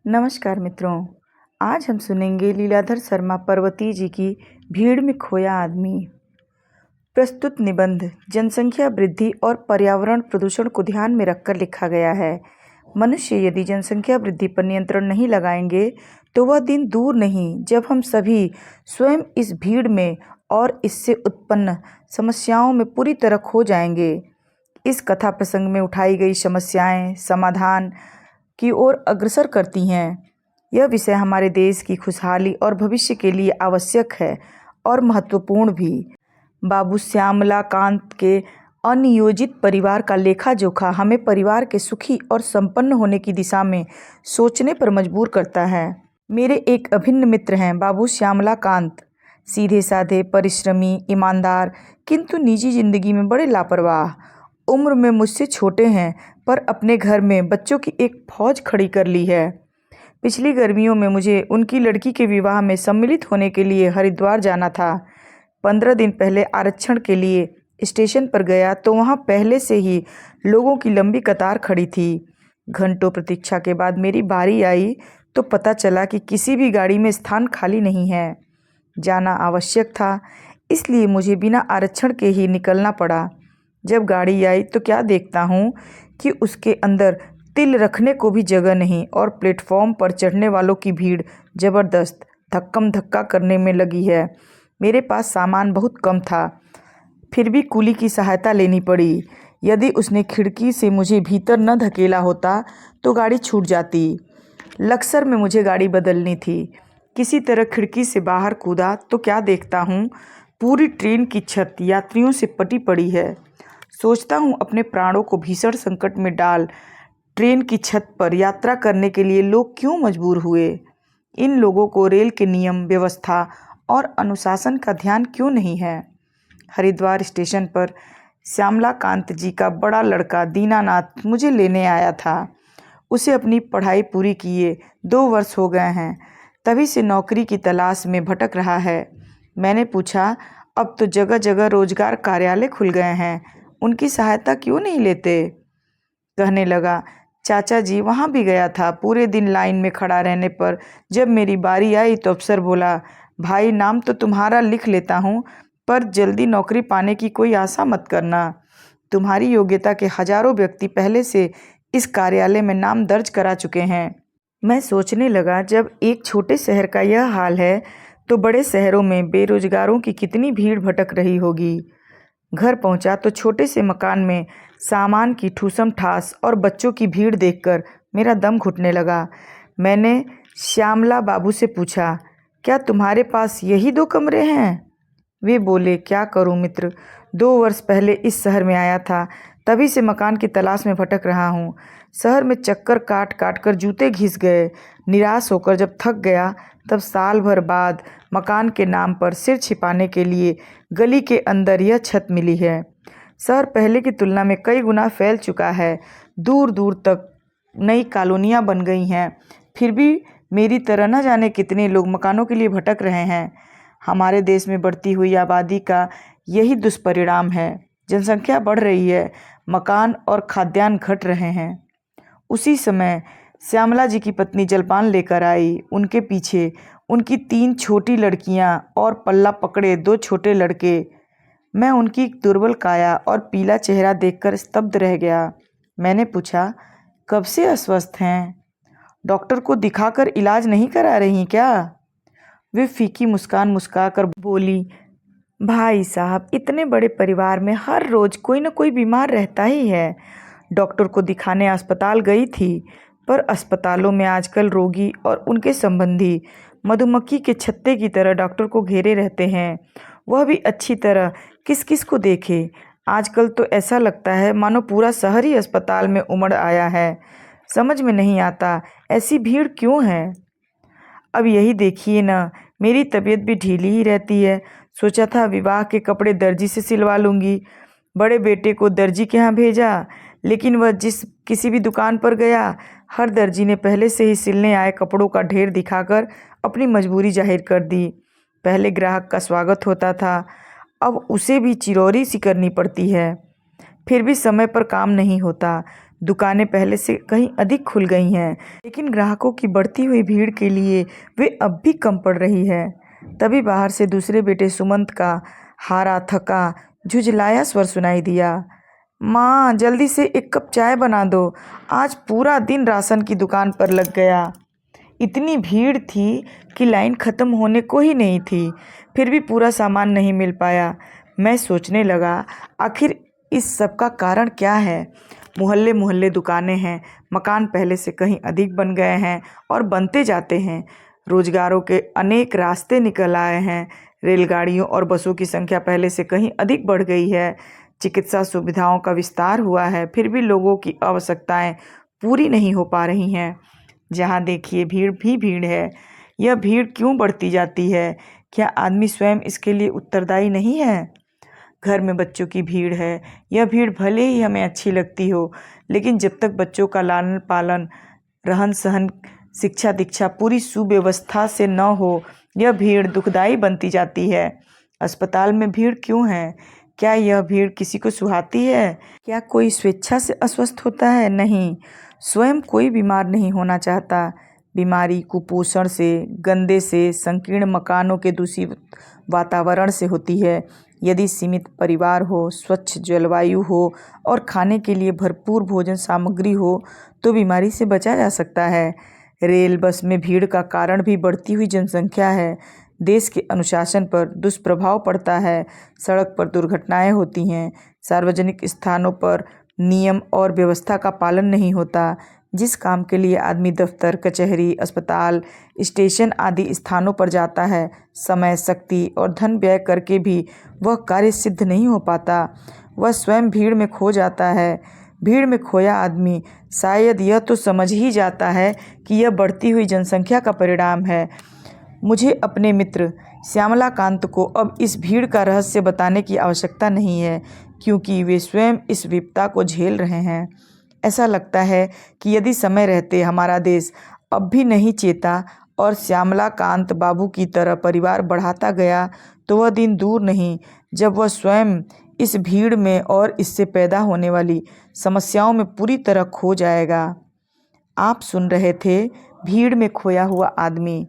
नमस्कार मित्रों। आज हम सुनेंगे लीलाधर शर्मा पर्वती जी की भीड़ में खोया आदमी। प्रस्तुत निबंध जनसंख्या वृद्धि और पर्यावरण प्रदूषण को ध्यान में रखकर लिखा गया है। मनुष्य यदि जनसंख्या वृद्धि पर नियंत्रण नहीं लगाएंगे तो वह दिन दूर नहीं जब हम सभी स्वयं इस भीड़ में और इससे उत्पन्न समस्याओं में पूरी तरह खो जाएंगे। इस कथा प्रसंग में उठाई गई समस्याएं समाधान की ओर अग्रसर करती हैं। यह विषय हमारे देश की खुशहाली और भविष्य के लिए आवश्यक है और महत्वपूर्ण भी। बाबू श्यामलाकांत के अनियोजित परिवार का लेखा जोखा हमें परिवार के सुखी और संपन्न होने की दिशा में सोचने पर मजबूर करता है। मेरे एक अभिन्न मित्र हैं बाबू श्यामलाकांत, सीधे साधे, परिश्रमी, ईमानदार, किंतु निजी जिंदगी में बड़े लापरवाह। उम्र में मुझसे छोटे हैं पर अपने घर में बच्चों की एक फौज खड़ी कर ली है। पिछली गर्मियों में मुझे उनकी लड़की के विवाह में सम्मिलित होने के लिए हरिद्वार जाना था। 15 दिन पहले आरक्षण के लिए स्टेशन पर गया तो वहाँ पहले से ही लोगों की लंबी कतार खड़ी थी। घंटों प्रतीक्षा के बाद मेरी बारी आई तो पता चला कि किसी भी गाड़ी में स्थान खाली नहीं है। जाना आवश्यक था, इसलिए मुझे बिना आरक्षण के ही निकलना पड़ा। जब गाड़ी आई तो क्या देखता हूँ कि उसके अंदर तिल रखने को भी जगह नहीं और प्लेटफॉर्म पर चढ़ने वालों की भीड़ ज़बरदस्त धक्कम धक्का करने में लगी है। मेरे पास सामान बहुत कम था, फिर भी कुली की सहायता लेनी पड़ी। यदि उसने खिड़की से मुझे भीतर न धकेला होता तो गाड़ी छूट जाती। लक्सर में मुझे गाड़ी बदलनी थी। किसी तरह खिड़की से बाहर कूदा तो क्या देखता हूँ, पूरी ट्रेन की छत यात्रियों से पटी पड़ी है। सोचता हूँ अपने प्राणों को भीषण संकट में डाल ट्रेन की छत पर यात्रा करने के लिए लोग क्यों मजबूर हुए। इन लोगों को रेल के नियम व्यवस्था और अनुशासन का ध्यान क्यों नहीं है। हरिद्वार स्टेशन पर श्यामलाकांत जी का बड़ा लड़का दीनानाथ मुझे लेने आया था। उसे अपनी पढ़ाई पूरी किए 2 वर्ष हो गए हैं, तभी से नौकरी की तलाश में भटक रहा है। मैंने पूछा, अब तो जगह जगह रोजगार कार्यालय खुल गए हैं, उनकी सहायता क्यों नहीं लेते। कहने लगा, चाचा जी वहाँ भी गया था। पूरे दिन लाइन में खड़ा रहने पर जब मेरी बारी आई तो अफसर बोला, भाई नाम तो तुम्हारा लिख लेता हूँ पर जल्दी नौकरी पाने की कोई आशा मत करना। तुम्हारी योग्यता के हजारों व्यक्ति पहले से इस कार्यालय में नाम दर्ज करा चुके हैं। मैं सोचने लगा, जब एक छोटे शहर का यह हाल है तो बड़े शहरों में बेरोजगारों की कितनी भीड़ भटक रही होगी। घर पहुंचा तो छोटे से मकान में सामान की ठूसम ठास और बच्चों की भीड़ देखकर मेरा दम घुटने लगा। मैंने श्यामला बाबू से पूछा, क्या तुम्हारे पास यही 2 कमरे हैं। वे बोले, क्या करूं मित्र, 2 वर्ष पहले इस शहर में आया था, तभी से मकान की तलाश में भटक रहा हूं। शहर में चक्कर काट काट कर जूते घिस गए। निराश होकर जब थक गया तब साल भर बाद मकान के नाम पर सिर छिपाने के लिए गली के अंदर यह छत मिली है। शहर पहले की तुलना में कई गुना फैल चुका है। दूर दूर तक नई कॉलोनियां बन गई हैं, फिर भी मेरी तरह न जाने कितने लोग मकानों के लिए भटक रहे हैं। हमारे देश में बढ़ती हुई आबादी का यही दुष्परिणाम है। जनसंख्या बढ़ रही है, मकान और खाद्यान्न घट रहे हैं। उसी समय श्यामला जी की पत्नी जलपान लेकर आई। उनके पीछे उनकी 3 छोटी लड़कियां और पल्ला पकड़े 2 छोटे लड़के। मैं उनकी दुर्बल काया और पीला चेहरा देखकर स्तब्ध रह गया। मैंने पूछा, कब से अस्वस्थ हैं, डॉक्टर को दिखाकर इलाज नहीं करा रही क्या। वे फीकी मुस्कान मुस्काकर बोली, भाई साहब, इतने बड़े परिवार में हर रोज कोई न कोई बीमार रहता ही है। डॉक्टर को दिखाने अस्पताल गई थी, पर अस्पतालों में आजकल रोगी और उनके संबंधी मधुमक्खी के छत्ते की तरह डॉक्टर को घेरे रहते हैं। वह भी अच्छी तरह किस किस को देखे। आजकल तो ऐसा लगता है मानो पूरा शहर ही अस्पताल में उमड़ आया है। समझ में नहीं आता ऐसी भीड़ क्यों है। अब यही देखिए ना, मेरी तबीयत भी ढीली ही रहती है। सोचा था विवाह के कपड़े दर्जी से सिलवा लूँगी। बड़े बेटे को दर्जी के यहाँ भेजा, लेकिन वह किसी भी दुकान पर गया, हर दर्जी ने पहले से ही सिलने आए कपड़ों का ढेर दिखाकर अपनी मजबूरी जाहिर कर दी। पहले ग्राहक का स्वागत होता था, अब उसे भी चिरौरी सी करनी पड़ती है। फिर भी समय पर काम नहीं होता। दुकानें पहले से कहीं अधिक खुल गई हैं, लेकिन ग्राहकों की बढ़ती हुई भीड़ के लिए वे अब भी कम पड़ रही है। तभी बाहर से दूसरे बेटे सुमंत का हारा थका झुझलाया स्वर सुनाई दिया। माँ, जल्दी से एक कप चाय बना दो, आज पूरा दिन राशन की दुकान पर लग गया। इतनी भीड़ थी कि लाइन ख़त्म होने को ही नहीं थी, फिर भी पूरा सामान नहीं मिल पाया। मैं सोचने लगा, आखिर इस सब का कारण क्या है। मोहल्ले मोहल्ले दुकानें हैं, मकान पहले से कहीं अधिक बन गए हैं और बनते जाते हैं। रोजगारों के अनेक रास्ते निकल आए हैं। रेलगाड़ियों और बसों की संख्या पहले से कहीं अधिक बढ़ गई है। चिकित्सा सुविधाओं का विस्तार हुआ है, फिर भी लोगों की आवश्यकताएं पूरी नहीं हो पा रही हैं। जहाँ देखिए भीड़ भी भीड़ है। यह भीड़ क्यों बढ़ती जाती है? क्या आदमी स्वयं इसके लिए उत्तरदायी नहीं है? घर में बच्चों की भीड़ है। यह भीड़ भले ही हमें अच्छी लगती हो, लेकिन जब तक बच्चों का लालन पालन, रहन सहन, शिक्षा दीक्षा पूरी सुव्यवस्था से न हो, यह भीड़ दुखदाई बनती जाती है। अस्पताल में भीड़ क्यों है? क्या यह भीड़ किसी को सुहाती है? क्या कोई स्वेच्छा से अस्वस्थ होता है? नहीं, स्वयं कोई बीमार नहीं होना चाहता। बीमारी कुपोषण से, गंदे से, संकीर्ण मकानों के दूषित वातावरण से होती है। यदि सीमित परिवार हो, स्वच्छ जलवायु हो और खाने के लिए भरपूर भोजन सामग्री हो तो बीमारी से बचा जा सकता है। रेल बस में भीड़ का कारण भी बढ़ती हुई जनसंख्या है। देश के अनुशासन पर दुष्प्रभाव पड़ता है। सड़क पर दुर्घटनाएं होती हैं। सार्वजनिक स्थानों पर नियम और व्यवस्था का पालन नहीं होता। जिस काम के लिए आदमी दफ्तर, कचहरी, अस्पताल, स्टेशन आदि स्थानों पर जाता है, समय, शक्ति और धन व्यय करके भी वह कार्य सिद्ध नहीं हो पाता। वह स्वयं भीड़ में खो जाता है। भीड़ में खोया आदमी शायद यह तो समझ ही जाता है कि यह बढ़ती हुई जनसंख्या का परिणाम है। मुझे अपने मित्र श्यामलाकांत को अब इस भीड़ का रहस्य बताने की आवश्यकता नहीं है, क्योंकि वे स्वयं इस विपदा को झेल रहे हैं। ऐसा लगता है कि यदि समय रहते हमारा देश अब भी नहीं चेता और श्यामलाकांत बाबू की तरह परिवार बढ़ाता गया, तो वह दिन दूर नहीं जब वह स्वयं इस भीड़ में और इससे पैदा होने वाली समस्याओं में पूरी तरह खो जाएगा। आप सुन रहे थे भीड़ में खोया हुआ आदमी।